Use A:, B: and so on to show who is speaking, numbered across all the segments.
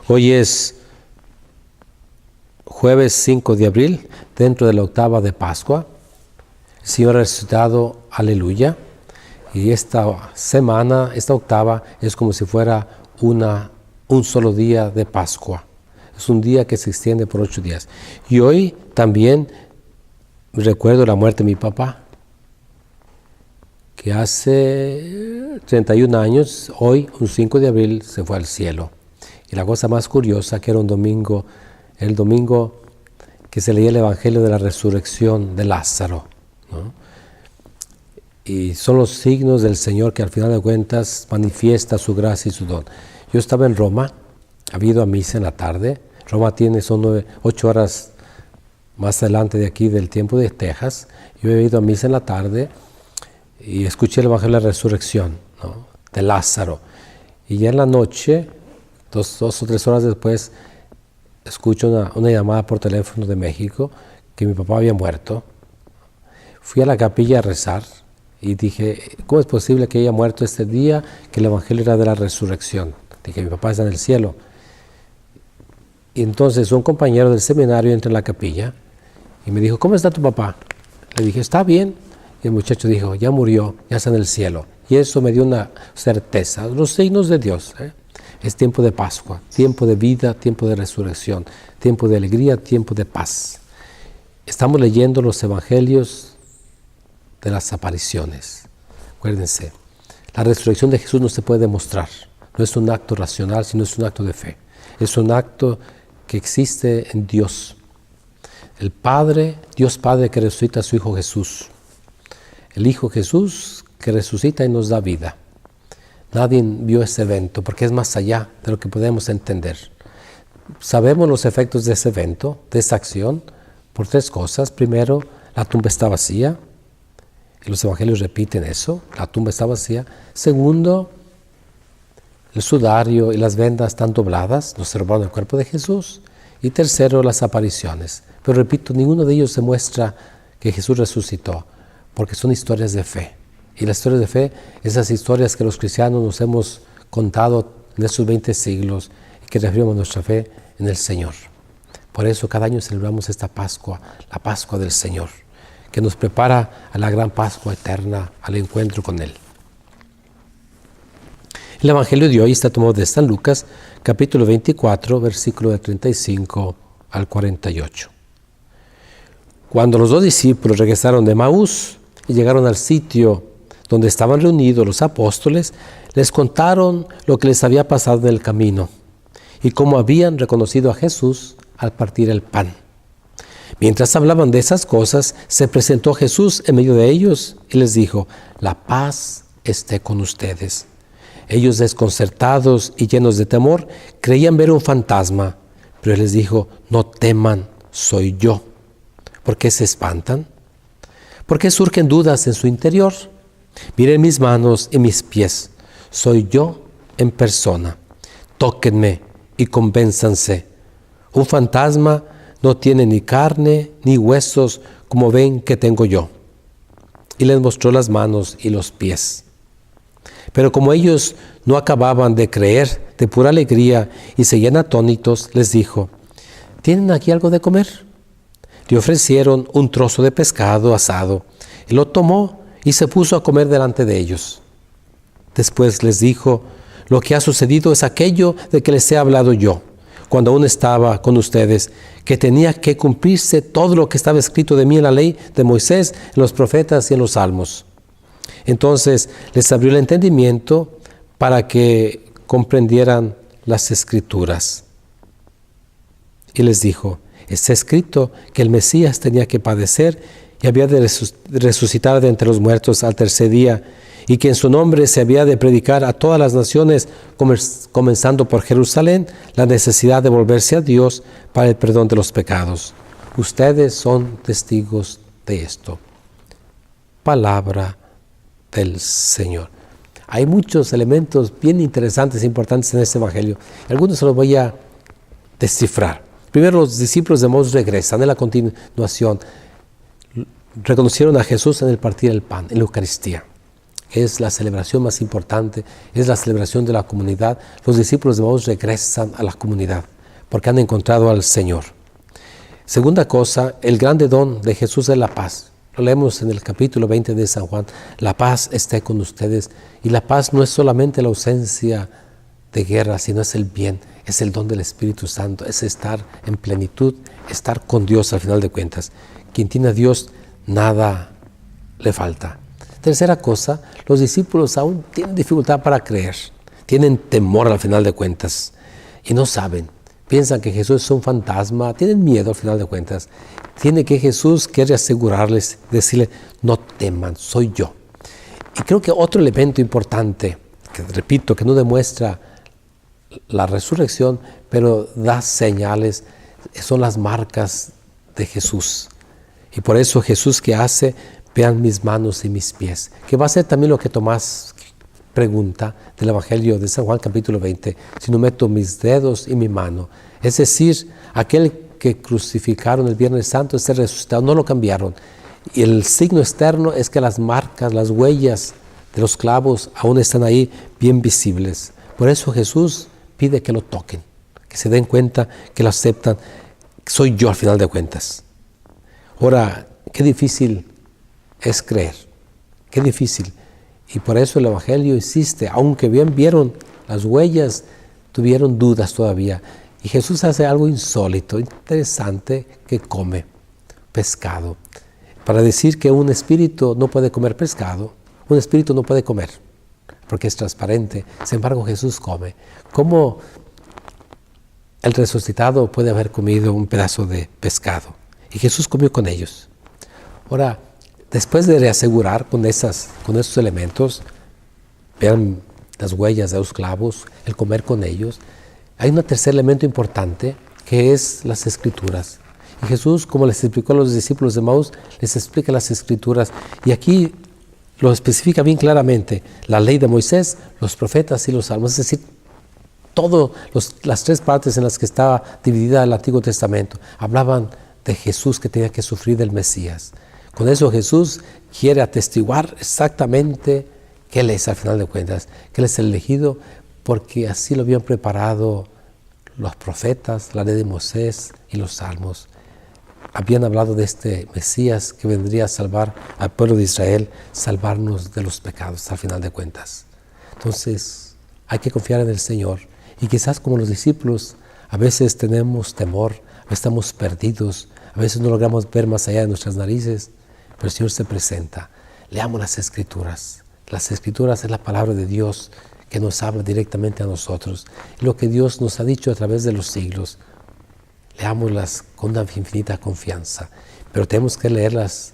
A: Hoy es jueves 5 de abril, dentro de la octava de Pascua. El Señor ha resucitado, aleluya. Y esta semana, esta octava, es como si fuera un solo día de Pascua. Es un día que se extiende por 8 días. Y hoy también recuerdo la muerte de mi papá, que hace 31 años, hoy, un 5 de abril, se fue al cielo. Y la cosa más curiosa, que era el domingo que se leía el Evangelio de la resurrección de Lázaro, ¿no? Y son los signos del Señor que al final de cuentas manifiesta su gracia y su don. Yo estaba en Roma, había ido a misa en la tarde. Roma son 8 horas más adelante de aquí del tiempo de Texas. Yo he ido a misa en la tarde y escuché el Evangelio de la resurrección, ¿no?, de Lázaro. Y ya en la noche, dos o 3 horas después, escucho una llamada por teléfono de México que mi papá había muerto. Fui a la capilla a rezar y dije, ¿cómo es posible que haya muerto este día que el Evangelio era de la resurrección? Dije, mi papá está en el cielo. Y entonces un compañero del seminario entra en la capilla y me dijo, ¿cómo está tu papá? Le dije, está bien. Y el muchacho dijo, ya murió, ya está en el cielo. Y eso me dio una certeza, los signos de Dios, ¿eh? Es tiempo de Pascua, tiempo de vida, tiempo de resurrección, tiempo de alegría, tiempo de paz. Estamos leyendo los evangelios de las apariciones. Acuérdense, la resurrección de Jesús no se puede demostrar. No es un acto racional, sino es un acto de fe. Es un acto que existe en Dios. El Padre, Dios Padre que resucita a su Hijo Jesús. El Hijo Jesús que resucita y nos da vida. Nadie vio ese evento porque es más allá de lo que podemos entender. Sabemos los efectos de ese evento, de esa acción, por 3 cosas. Primero, la tumba está vacía. Y los evangelios repiten eso, la tumba está vacía. Segundo, el sudario y las vendas están dobladas, no se robaron el cuerpo de Jesús. Y tercero, las apariciones. Pero repito, ninguno de ellos se muestra que Jesús resucitó, porque son historias de fe. Y las historias de fe, esas historias que los cristianos nos hemos contado en estos 20 siglos y que reafirman nuestra fe en el Señor. Por eso cada año celebramos esta Pascua, la Pascua del Señor, que nos prepara a la gran Pascua eterna, al encuentro con Él. El Evangelio de hoy está tomado de San Lucas, capítulo 24, versículo de 35 al 48. Cuando los 2 discípulos regresaron de Emaús y llegaron al sitio donde estaban reunidos los apóstoles, les contaron lo que les había pasado en el camino y cómo habían reconocido a Jesús al partir el pan. Mientras hablaban de esas cosas, se presentó Jesús en medio de ellos y les dijo, la paz esté con ustedes. Ellos, desconcertados y llenos de temor, creían ver un fantasma, pero Él les dijo, no teman, soy yo. ¿Por qué se espantan? ¿Por qué surgen dudas en su interior? Miren mis manos y mis pies, soy yo en persona. Tóquenme y convénzanse. Un fantasma no tiene ni carne ni huesos como ven que tengo yo. Y les mostró las manos y los pies. Pero como ellos no acababan de creer, de pura alegría, y seguían atónitos, les dijo, ¿tienen aquí algo de comer? Le ofrecieron un trozo de pescado asado. Él lo tomó y se puso a comer delante de ellos. Después les dijo, lo que ha sucedido es aquello de que les he hablado yo, cuando aún estaba con ustedes, que tenía que cumplirse todo lo que estaba escrito de mí en la ley de Moisés, en los profetas y en los salmos. Entonces les abrió el entendimiento para que comprendieran las Escrituras. Y les dijo, está escrito que el Mesías tenía que padecer y había de resucitar de entre los muertos al tercer día, y que en su nombre se había de predicar a todas las naciones, comenzando por Jerusalén, la necesidad de volverse a Dios para el perdón de los pecados. Ustedes son testigos de esto. Palabra del Señor. Hay muchos elementos bien interesantes e importantes en este Evangelio. Algunos se los voy a descifrar. Primero, los discípulos de Emaús regresan en la continuación. Reconocieron a Jesús en el partir del pan, en la Eucaristía. es la celebración más importante, es la celebración de la comunidad. Los discípulos de Emaús regresan a la comunidad porque han encontrado al Señor. Segunda cosa, el grande don de Jesús es la paz. Lo leemos en el capítulo 20 de San Juan. La paz esté con ustedes. Y la paz no es solamente la ausencia de guerra, sino es el bien, es el don del Espíritu Santo, es estar en plenitud, estar con Dios al final de cuentas. Quien tiene a Dios, nada le falta. Tercera cosa, los discípulos aún tienen dificultad para creer, tienen temor al final de cuentas y no saben. Piensan que Jesús es un fantasma, tienen miedo al final de cuentas. Tiene que Jesús quiere asegurarles, decirle, no teman, soy yo. Y creo que otro elemento importante, que repito, que no demuestra la resurrección, pero da señales, son las marcas de Jesús. Y por eso Jesús, ¿qué hace? Vean mis manos y mis pies. Que va a ser también lo que Tomás pregunta del Evangelio de San Juan capítulo 20. Si no meto mis dedos y mi mano. Es decir, aquel que crucificaron el Viernes Santo, ese resucitado, no lo cambiaron. Y el signo externo es que las marcas, las huellas de los clavos aún están ahí bien visibles. Por eso Jesús pide que lo toquen, que se den cuenta, que lo aceptan. Soy yo al final de cuentas. Ahora, qué difícil es creer, qué difícil. Y por eso el Evangelio insiste, aunque bien vieron las huellas, tuvieron dudas todavía. Y Jesús hace algo insólito, interesante, que come pescado. Para decir que un espíritu no puede comer pescado, un espíritu no puede comer, porque es transparente. Sin embargo, Jesús come. ¿Cómo el resucitado puede haber comido un pedazo de pescado? Y Jesús comió con ellos. Ahora, después de reasegurar con esos elementos, vean las huellas de los clavos, el comer con ellos, hay un tercer elemento importante que es las Escrituras. Y Jesús, como les explicó a los discípulos de Emaús, les explica las Escrituras. Y aquí lo especifica bien claramente, la ley de Moisés, los profetas y los salmos, es decir, todas las tres partes en las que estaba dividida el Antiguo Testamento, hablaban de Jesús que tenía que sufrir del Mesías. Con eso Jesús quiere atestiguar exactamente que Él es al final de cuentas, que Él es el elegido, porque así lo habían preparado los profetas, la ley de Moisés y los salmos. Habían hablado de este Mesías que vendría a salvar al pueblo de Israel, salvarnos de los pecados al final de cuentas. Entonces hay que confiar en el Señor y quizás como los discípulos a veces tenemos temor, a veces estamos perdidos, a veces no logramos ver más allá de nuestras narices, pero el Señor se presenta. Leamos las Escrituras. Las Escrituras es la palabra de Dios que nos habla directamente a nosotros. Y lo que Dios nos ha dicho a través de los siglos, leámoslas con una infinita confianza, pero tenemos que leerlas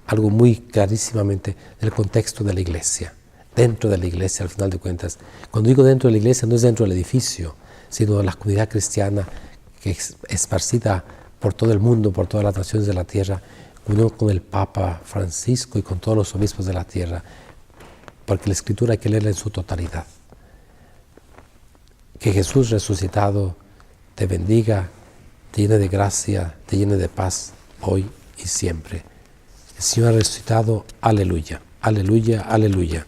A: algo muy clarísimamente en el contexto de la iglesia, dentro de la iglesia al final de cuentas. Cuando digo dentro de la iglesia no es dentro del edificio, sino de la comunidad cristiana que es esparcida por todo el mundo, por todas las naciones de la tierra, unión con el Papa Francisco y con todos los obispos de la tierra, porque la Escritura hay que leerla en su totalidad. Que Jesús resucitado te bendiga, te llene de gracia, te llene de paz, hoy y siempre. El Señor ha resucitado, aleluya, aleluya, aleluya.